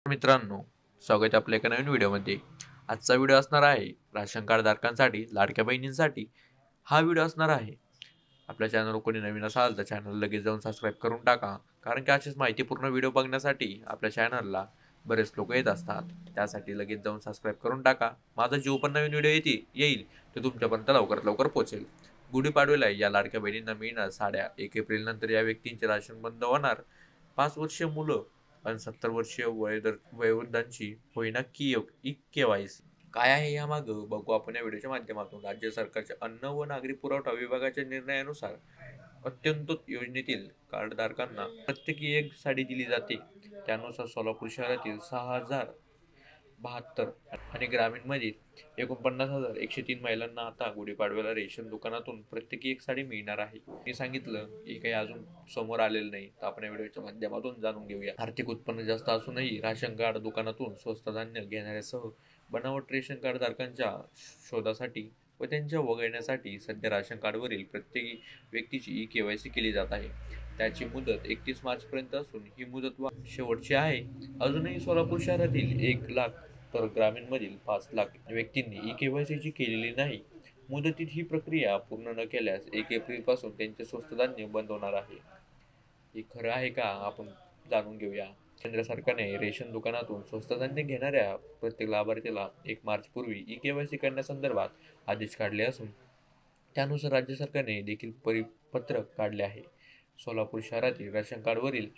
मित्रांनो, स्वागत आहे आपल्या एका नवीन व्हिडिओमध्ये. आजचा व्हिडिओ असणार आहे राशन कार्ड धारकांसाठी, लाडक्या बहिणींसाठी हा व्हिडिओ असणार आहे. आपल्या चॅनलवर कोणी नवीन असाल तर चॅनल लगेच जाऊन सबस्क्राईब करून टाका, कारण की अशीच माहितीपूर्ण व्हिडिओ बघण्यासाठी आपल्या चॅनलला बरेच लोक येत असतात. त्यासाठी लगेच जाऊन सबस्क्राईब करून टाका. माझा जो पण नवीन व्हिडिओ येईल तो तुमच्यापर्यंत लवकरात लवकर पोहोचेल. गुढीपाडव्याला या लाडक्या बहिणींना मिळणार साड्या. 1 एप्रिल नंतर या व्यक्तींचे राशन बंद होणार. 5 वर्षीय मुलं आणि 70 वर्षीय वयोवृद्धांची होईना की ई-के-वाय-सी. काय आहे यामागं बघू आपण या व्हिडिओच्या माध्यमातून. राज्य सरकारच्या अन्न व नागरी पुरवठा विभागाच्या निर्णयानुसार अंत्योदय योजनेतील कार्डधारकांना प्रत्येकी एक साडी दिली जाते. त्यानुसार सोलापूर शहरातील 6,072 आणि ग्रामीणमधील 49,103 महिलांना आता गुढीपाडव्याला रेशन दुकानातून प्रत्येकी एक साडी मिळणार आहे. मी सांगितलं हे काही अजून समोर आलेलं नाही, तर आपण या व्हिडिओच्या माध्यमातून जाणून घेऊया. आर्थिक उत्पन्न जास्त असूनही राशन कार्ड दुकानातून स्वस्त धान्य घेणाऱ्यासह बनावट रेशन कार्ड धारकांच्या शोधासाठी व त्यांच्या वगळण्यासाठी सध्या राशन कार्डवरील प्रत्येक व्यक्तीची ई-के-वाय-सी केली जात आहे. त्याची मुदत 31 मार्चपर्यंत असून ही मुदत शेवटची आहे. अजूनही सोलापूर शहरातील 1,00,000 तर ग्रामीणमधील 5,00,000 व्यक्तींनी ई-के-वाय-सी केलेली नाही. मुदतीत ही प्रक्रिया पूर्ण न केल्यास 1 एप्रिलपासून त्यांचे स्वस्त धान्य बंद होणार आहे. हे खरं आहे का, आपण जाणून घेऊया. केंद्र सरकारने रेशन दुकानातून स्वस्त धान्य घेणाऱ्या प्रत्येक लाभार्थीला 1 मार्चपूर्वी ई-के-वाय-सी करण्यासंदर्भात आदेश काढले असून त्यानुसार राज्य सरकारने देखील परिपत्रक काढले आहे. सोलापूर शहरातील राशन कार्डवरील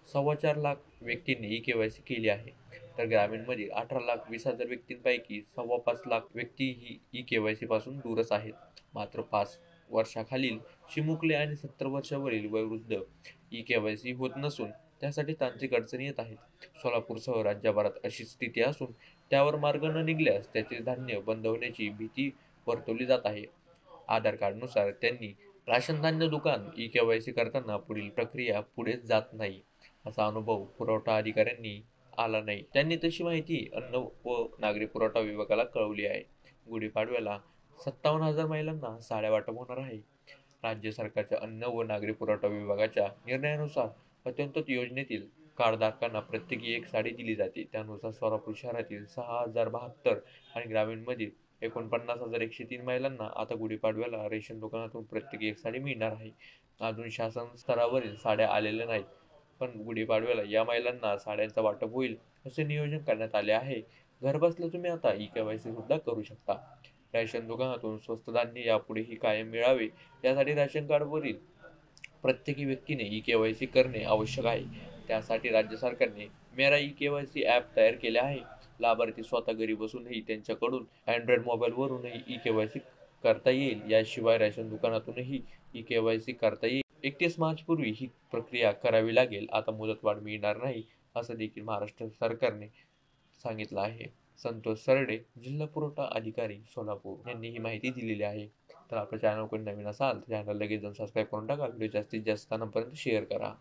4.25 लाख व्यक्तींनी ई-के-वाय-सी केली आहे, तर ग्रामीणमधील 18,20,000 व्यक्तींपैकी 5.25 लाख व्यक्ती ही ई-के-वाय-सी पासून दूरच आहेत. मात्र 5 वर्षाखालील चिमुकले आणि 70 वर्षावरील वयोवृद्ध ई-के-वाय-सी होत नसून त्यासाठी तांत्रिक अडचणी येत आहेत. सोलापूरसह राज्यभरात अशी स्थिती असून त्यावर मार्ग न निघाल्यास त्याचे धान्य बंद होण्याची भीती वर्तवली जात आहे. आधार कार्डनुसार त्यांनी राशन धान्य दुकान ई-के-वाय-सी करताना पुढील प्रक्रिया पुढे जात नाही, असा अनुभव पुरवठा अधिकाऱ्यांनी आला नाही. त्यांनी तशी माहिती अन्न व नागरी पुरवठा विभागाला कळवली आहे. गुढीपाडव्याला 57,000 महिलांना साड्या वाटप होणार आहे. राज्य सरकारच्या अन्न व नागरी पुरवठा विभागाच्या निर्णयानुसार अंत्योदय योजनेतील कार्डधारकांना प्रत्येकी एक साडी दिली जाते. त्यानुसार सोलापूर शहरातील 6,072 आणि ग्रामीणमधील 49,103 महिलांना आता गुढीपाडव्याला रेशन दुकानातून प्रत्येकी एक साडी मिळणार आहे. अजून शासन स्तरावरील साड्या आलेल्या नाहीत, पण गुढीपाडव्याला या महिलांना साड्यांचं वाटप होईल असे नियोजन करण्यात आले आहे. घरबसल्या तुम्ही आता ई-के-वाय-सी सुद्धा करू शकता. रेशन दुकानातून स्वस्त धान्य यापुढेही कायम मिळावे यासाठी राशन कार्डवरील प्रत्येकी व्यक्तीने ई-के-वाय-सी करणे आवश्यक आहे. त्यासाठी राज्य सरकारने मेरा ई-के-वाय-सी ॲप तयार केले आहे. लाभार्थी स्वतः घरी बसूनही त्यांच्याकडून अँड्रॉइड मोबाईलवरूनही ई-के-वाय-सी करता येईल. याशिवाय रेशन दुकानातूनही ई-के-वाय-सी करता येईल. 31 मार्चपूर्वी ही प्रक्रिया करावी लागेल. आता मुदतवाढ मिळणार नाही, असं देखील महाराष्ट्र सरकारने सांगितलं आहे. संतोष सरडे, जिल्हा पुरवठा अधिकारी, सोलापूर यांनी ही माहिती दिलेली आहे. तर आपल्या चॅनल कोणी नवीन असाल तर चॅनल लगेच जाऊन सबस्क्राईब करून टाका. व्हिडिओ जास्तीत जास्त जणांपर्यंत शेअर करा.